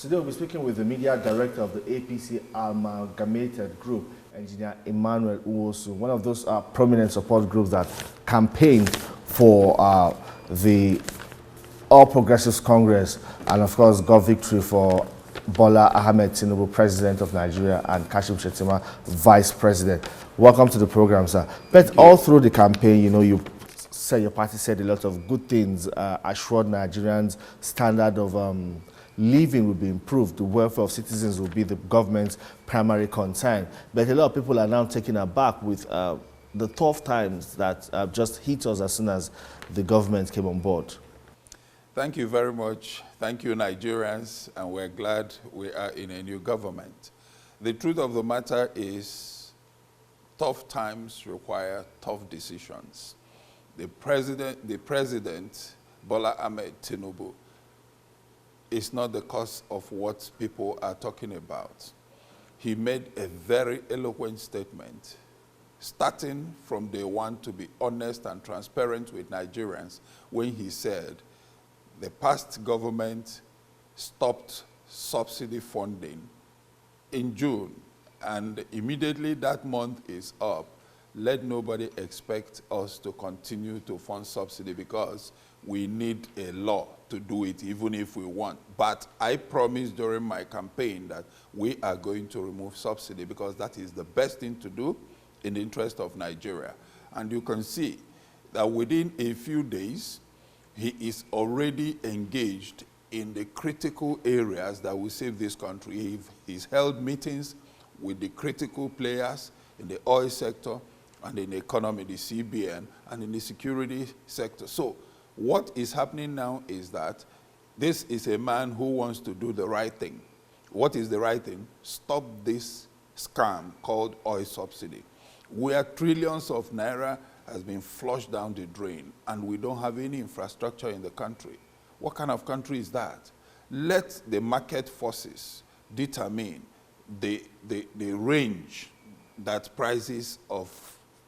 Today we'll be speaking with the media director of the APC Amalgamated Group, Engineer Emmanuel Nwosu, one of those prominent support groups that campaigned for the All Progressives Congress and of course got victory for Bola Ahmed Tinubu, President of Nigeria, and Kashim Shettima, Vice President. Welcome to the program, sir. But all through the campaign, you know, your party said a lot of good things, assured Nigerians standard of living will be improved, the welfare of citizens will be the government's primary concern. But a lot of people are now taken aback with the tough times that just hit us as soon as the government came on board. Thank you very much. Thank you, Nigerians, and we're glad we are in a new government. The truth of the matter is tough times require tough decisions. The president, Bola Ahmed Tinubu, is not the cause of what people are talking about. He made a very eloquent statement, starting from day one to be honest and transparent with Nigerians when he said the past government stopped subsidy funding in June, and immediately that month is up. Let nobody expect us to continue to fund subsidy because we need a law to do it even if we want. But I promised during my campaign that we are going to remove subsidy because that is the best thing to do in the interest of Nigeria. And you can see that within a few days, he is already engaged in the critical areas that will save this country. He's held meetings with the critical players in the oil sector and in the economy, the CBN, and in the security sector. So what is happening now is that this is a man who wants to do the right thing. What is the right thing? Stop this scam called oil subsidy, where trillions of naira has been flushed down the drain, and we don't have any infrastructure in the country. What kind of country is that? Let the market forces determine the range that prices of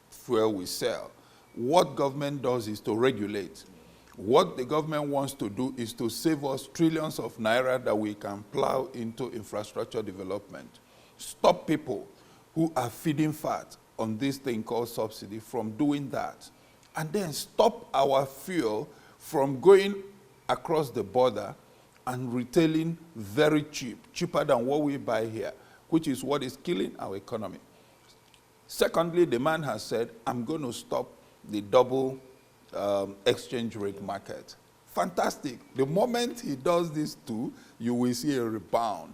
fuel we sell. What government does is to regulate. What the government wants to do is to save us trillions of naira that we can plow into infrastructure development. Stop people who are feeding fat on this thing called subsidy from doing that. And then stop our fuel from going across the border and retailing very cheap, cheaper than what we buy here, which is what is killing our economy. Secondly, the man has said, I'm going to stop the double exchange rate market. Fantastic. The moment he does this too, you will see a rebound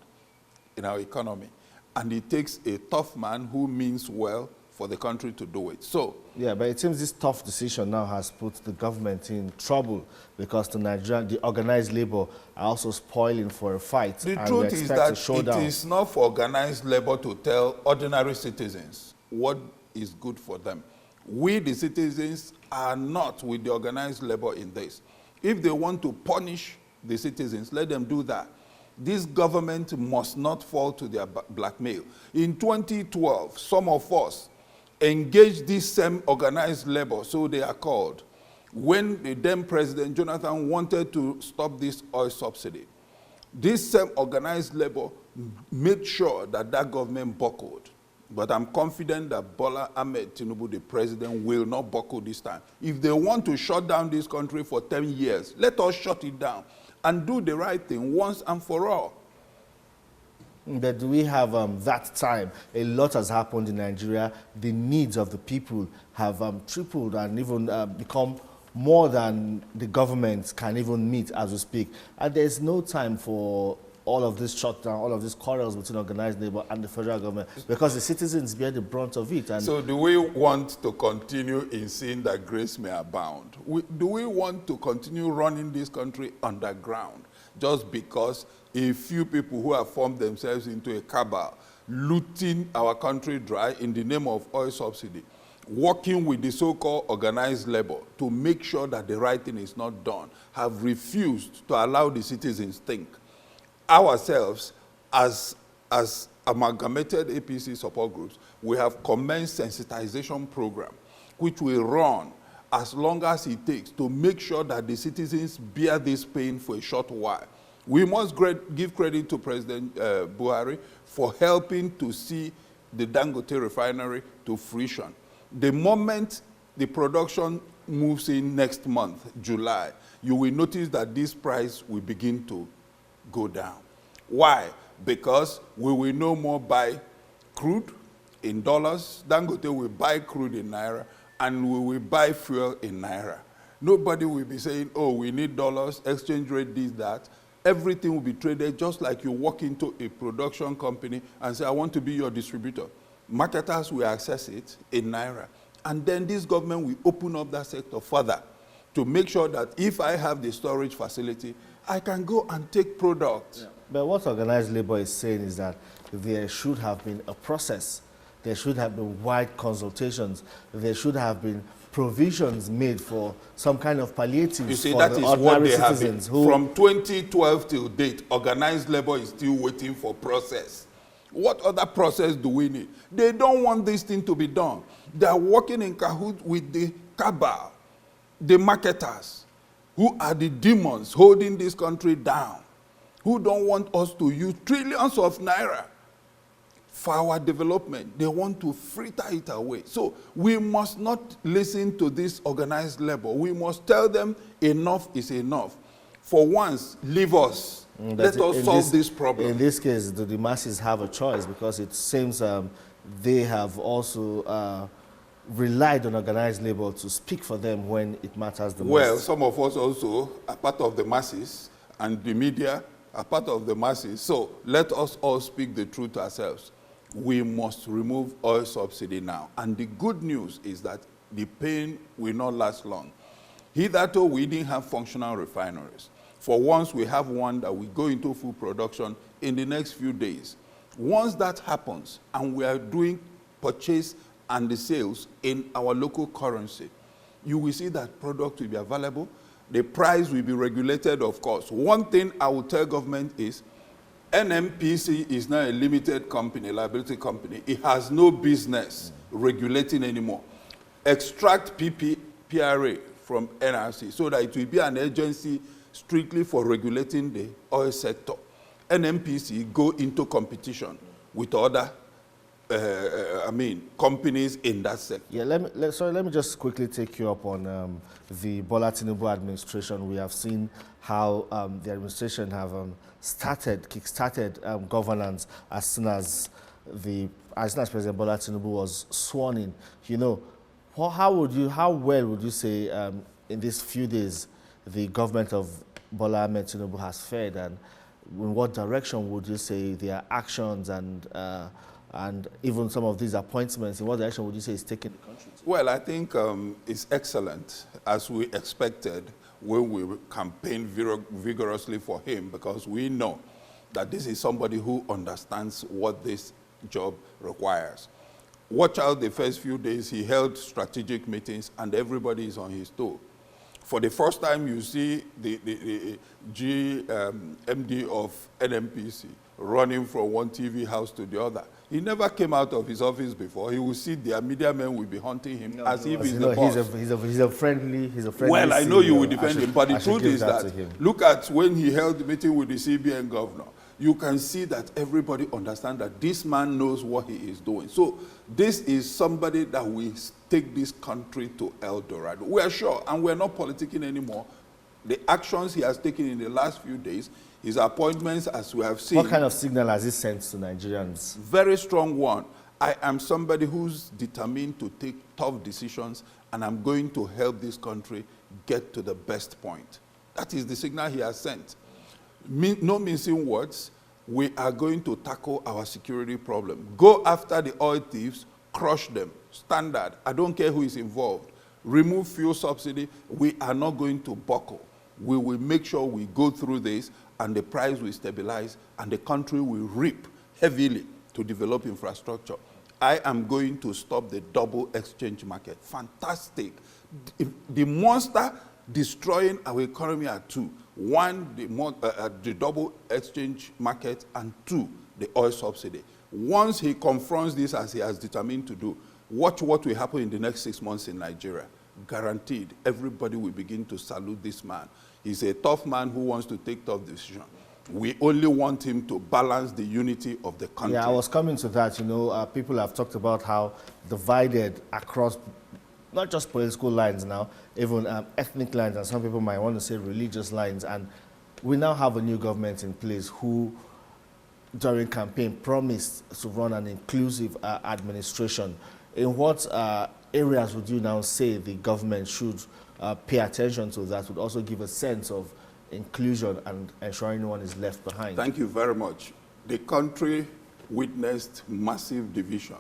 in our economy. And it takes a tough man who means well for the country to do it. So, yeah, but it seems this tough decision now has put the government in trouble because the organized labor are also spoiling for a fight. The truth is that it is not for organized labor to tell ordinary citizens what is good for them. We, the citizens, are not with the organized labor in this. If they want to punish the citizens, let them do that. This government must not fall to their blackmail. In 2012, some of us engaged this same organized labor, so they are called, when the then President Jonathan wanted to stop this oil subsidy. This same organized labor made sure that that government buckled. But I'm confident that Bola Ahmed Tinubu, the president, will not buckle this time. If they want to shut down this country for 10 years, let us shut it down and do the right thing once and for all. But do we have that time? A lot has happened in Nigeria. The needs of the people have tripled and even become more than the government can even meet as we speak. And there's no time for all of this shutdown, all of these quarrels between organized labor and the federal government, because the citizens bear the brunt of it. And so do we want to continue in seeing that grace may abound? Do we want to continue running this country underground just because a few people who have formed themselves into a cabal, looting our country dry in the name of oil subsidy, working with the so-called organized labor to make sure that the right thing is not done, have refused to allow the citizens think? Ourselves, as amalgamated APC support groups, we have commenced sensitization program, which will run as long as it takes to make sure that the citizens bear this pain for a short while. We must give credit to President Buhari for helping to see the Dangote refinery to fruition. The moment the production moves in next month, July, you will notice that this price will begin to go down. Why? Because we will no more buy crude in dollars. Dangote will buy crude in naira, and we will buy fuel in naira. Nobody will be saying, oh, we need dollars, exchange rate this, that. Everything will be traded just like you walk into a production company and say, I want to be your distributor. Marketers will access it in naira. And then this government will open up that sector further to make sure that if I have the storage facility, I can go and take product. Yeah. But what organized labor is saying is that there should have been a process. There should have been wide consultations. There should have been provisions made for some kind of palliatives. You see, for that the is ordinary what they have been. citizens who, From 2012 till date, organized labor is still waiting for process. What other process do we need? They don't want this thing to be done. They are working in cahoots with the cabal, the marketers, who are the demons holding this country down, who don't want us to use trillions of naira for our development. They want to fritter it away. So we must not listen to this organized labor. We must tell them enough is enough. For once, leave us. Let us solve this problem. In this case, do the masses have a choice? Because it seems they have also relied on organized labor to speak for them when it matters the most. Well, some of us also are part of the masses, and the media are part of the masses. So let us all speak the truth to ourselves. We must remove oil subsidy now. And the good news is that the pain will not last long. Hitherto, we didn't have functional refineries. For once, we have one that will go into full production in the next few days. Once that happens, and we are doing purchase and the sales in our local currency, you will see that product will be available. The price will be regulated, of course. One thing I will tell government is, NMPC is now a limited company, a liability company. It has no business regulating anymore. Extract PRA from NRC so that it will be an agency strictly for regulating the oil sector. NMPC go into competition with other companies in that sector. Yeah, let me just quickly take you up on the Bola Tinubu administration. We have seen how the administration have kick-started governance as soon as President Bola Tinubu was sworn in. You know, how well would you say in these few days the government of Bola Ahmed Tinubu has fared, and in what direction would you say their actions and even some of these appointments, in what direction would you say is taking the country to? Well, I think it's excellent, as we expected when we campaigned vigorously for him, because we know that this is somebody who understands what this job requires. Watch out the first few days, he held strategic meetings and everybody is on his toe. For the first time, you see the MD of NMPC running from one TV house to the other. He never came out of his office before. He will see their media men will be hunting him if he's the boss. He's a friendly Well, I know CEO. you will defend him, but the truth is that look at when he held the meeting with the CBN governor. You can see that everybody understands that this man knows what he is doing. So this is somebody that will take this country to El Dorado. We are sure, and we're not politicking anymore. The actions he has taken in the last few days, his appointments, as we have seen. What kind of signal has he sent to Nigerians? Very strong one. I am somebody who's determined to take tough decisions, and I'm going to help this country get to the best point. That is the signal he has sent. No mincing words. We are going to tackle our security problem. Go after the oil thieves, crush them. Standard. I don't care who is involved. Remove fuel subsidy. We are not going to buckle. We will make sure we go through this and the price will stabilize and the country will reap heavily to develop infrastructure. I am going to stop the double exchange market. Fantastic. The monster destroying our economy are two. One, the double exchange market, and two, the oil subsidy. Once he confronts this as he has determined to do, watch what will happen in the next 6 months in Nigeria. Guaranteed, everybody will begin to salute this man. He's a tough man who wants to take tough decisions. We only want him to balance the unity of the country. Yeah, I was coming to that. You know, people have talked about how divided across not just political lines now, even ethnic lines, and some people might want to say religious lines. And we now have a new government in place who, during campaign, promised to run an inclusive administration. In what areas would you now say the government should pay attention to that would also give a sense of inclusion and ensuring no one is left behind? Thank you very much. The country witnessed massive division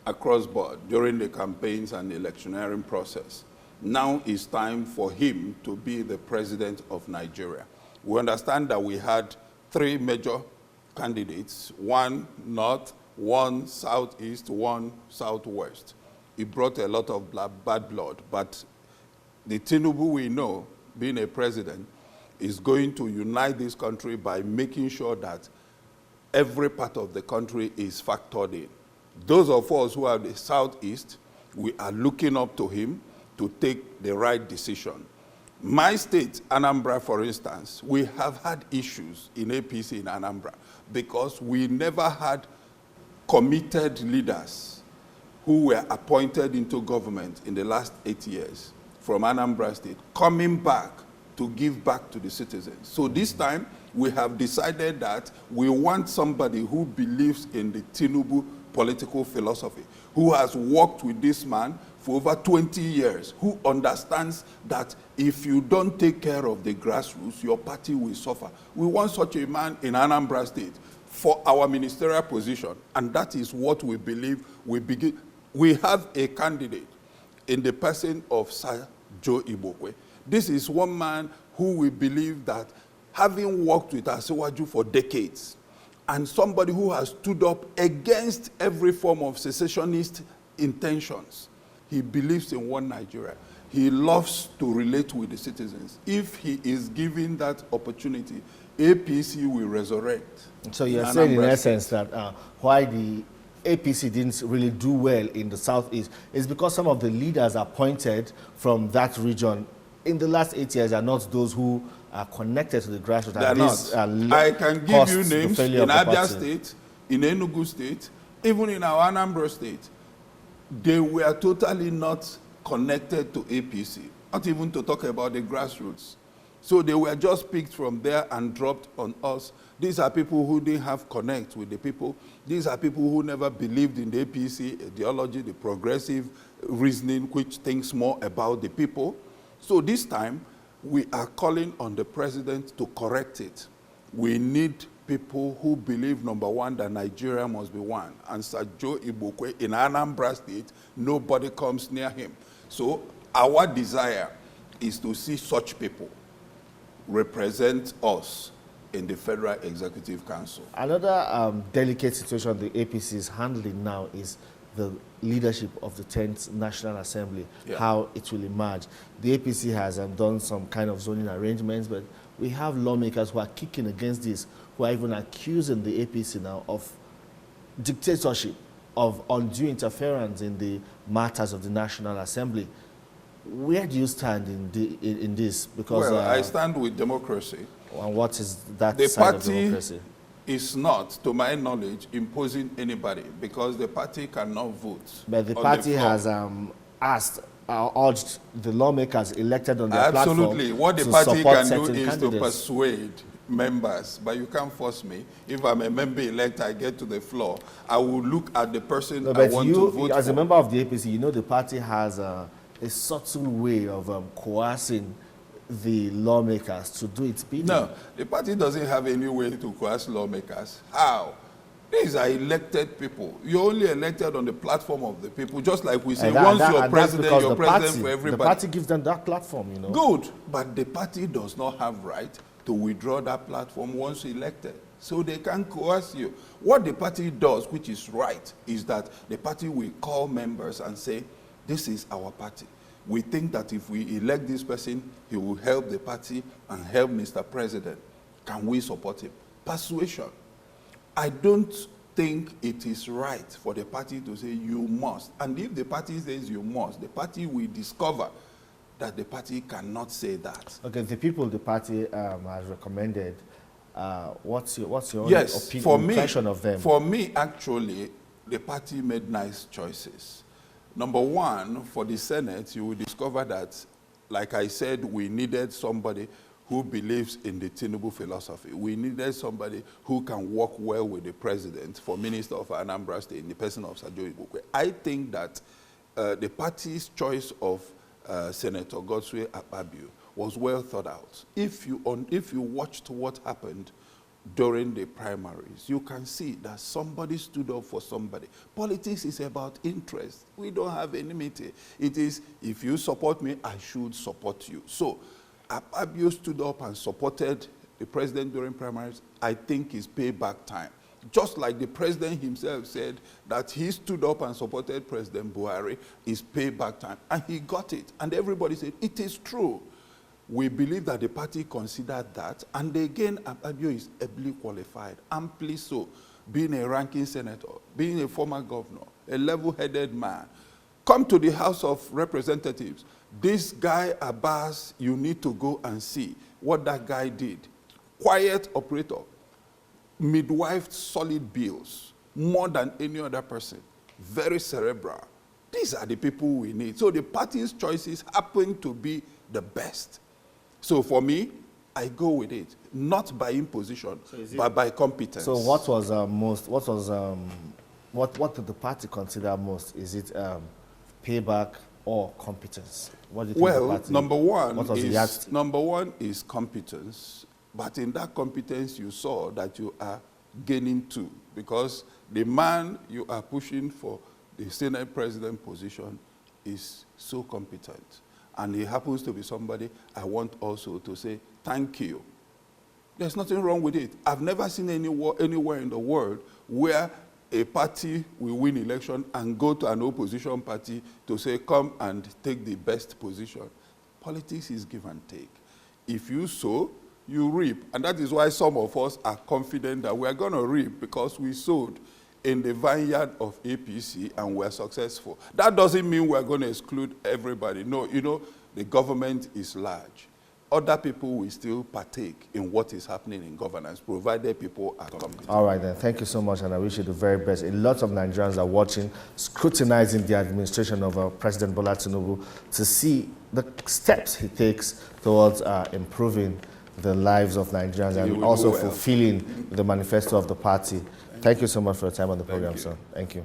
across board during the campaigns and the electioneering process. Now it's time for him to be the president of Nigeria. We understand that we had 3 major candidates, 1 north, 1 southeast, 1 southwest. It brought a lot of bad blood, but the Tinubu we know, being a president, is going to unite this country by making sure that every part of the country is factored in. Those of us who are the southeast, we are looking up to him to take the right decision. My state, Anambra, for instance, we have had issues in APC in Anambra because we never had committed leaders who were appointed into government in the last 8 years from Anambra State coming back to give back to the citizens. So this time, we have decided that we want somebody who believes in the Tinubu political philosophy, who has worked with this man for over 20 years, who understands that if you don't take care of the grassroots, your party will suffer. We want such a man in Anambra State for our ministerial position, and that is what we believe we begin. We have a candidate in the person of Sir Joe Ibokwe. This is one man who we believe that, having worked with Asiwaju for decades, and somebody who has stood up against every form of secessionist intentions, he believes in one Nigeria. He loves to relate with the citizens. If he is given that opportunity, APC will resurrect. So you're saying in essence that why the APC didn't really do well in the southeast is because some of the leaders appointed from that region in the last 8 years are not those who are connected to the grassroots. They are not. I can give you names in Abia State, in Enugu State, even in our Anambra State. They were totally not connected to APC, not even to talk about the grassroots. So they were just picked from there and dropped on us. These are people who didn't have connect with the people. These are people who never believed in the APC ideology, the progressive reasoning, which thinks more about the people. So this time, we are calling on the president to correct it. We need people who believe, number one, that Nigeria must be one. And Sir Joe Ibokwe in Anambra State, nobody comes near him. So our desire is to see such people represent us in the Federal Executive Council. Another delicate situation the APC is handling now is the leadership of the 10th National Assembly, how it will emerge. The APC has done some kind of zoning arrangements, but we have lawmakers who are kicking against this, who are even accusing the APC now of dictatorship, of undue interference in the matters of the National Assembly. Where do you stand in this? Because well, I stand with democracy. And what is that side of democracy? Is not, to my knowledge, imposing anybody because the party cannot vote. But the party has urged the lawmakers elected on their platform. Absolutely. What the party can do is to persuade members, but you can't force me. If I'm a member elect, I get to the floor, I will look at the person I want to vote for. As a member of the APC, you know the party has a subtle way of coercing the lawmakers to do its bidding. No, the party doesn't have any way to coerce lawmakers. How? These are elected people. You're only elected on the platform of the people, just like we say, once you're president, you're president for everybody. The party gives them that platform, you know. Good, but the party does not have right to withdraw that platform once elected. So they can coerce you. What the party does, which is right, is that the party will call members and say, this is our party. We think that if we elect this person, he will help the party and help Mr. President. Can we support him? Persuasion. I don't think it is right for the party to say you must. And if the party says you must, the party will discover that the party cannot say that. Okay, the people the party has recommended What's your Yes, impression of them? For me, actually, the party made nice choices. Number one, for the Senate, you will discover that, like I said, we needed somebody who believes in the Tinubu philosophy. We needed somebody who can work well with the president for Minister of Anambra State in the person of Sajo Ibukwe. I think that the party's choice of Senator Godswill Akpabio was well thought out. If you watched what happened during the primaries, you can see that somebody stood up for somebody. Politics is about interest. We don't have enmity. It is, if you support me, I should support you. So, Akpabio stood up and supported the president during primaries. I think it's payback time. Just like the president himself said that he stood up and supported President Buhari, it's payback time. And he got it. And everybody said, it is true. We believe that the party considered that. And again, Akpabio is ably qualified, amply so, being a ranking senator, being a former governor, a level-headed man. Come to the House of Representatives. This guy, Abbas, you need to go and see what that guy did. Quiet operator, midwife, solid bills, more than any other person, very cerebral. These are the people we need. So the party's choices happen to be the best. So for me, I go with it, not by imposition, but by competence. So what was what did the party consider most? Is it payback or competence? What do you think? Well, number one is competence. But in that competence, you saw that you are gaining two, because the man you are pushing for the Senate president position is so competent. And he happens to be somebody I want also to say, thank you. There's nothing wrong with it. I've never seen anywhere in the world where a party will win election and go to an opposition party to say, come and take the best position. Politics is give and take. If you sow, you reap. And that is why some of us are confident that we are going to reap, because we sowed in the vineyard of APC and we're successful. That doesn't mean we're going to exclude everybody. No, you know, the government is large. Other people will still partake in what is happening in governance, provided people are competent. All right, then. Thank you so much, and I wish you the very best. A lot of Nigerians are watching, scrutinizing the administration of President Bola Tinubu to see the steps he takes towards improving the lives of Nigerians and also fulfilling the manifesto of the party. Thank you so much for your time on the program, sir. Thank you.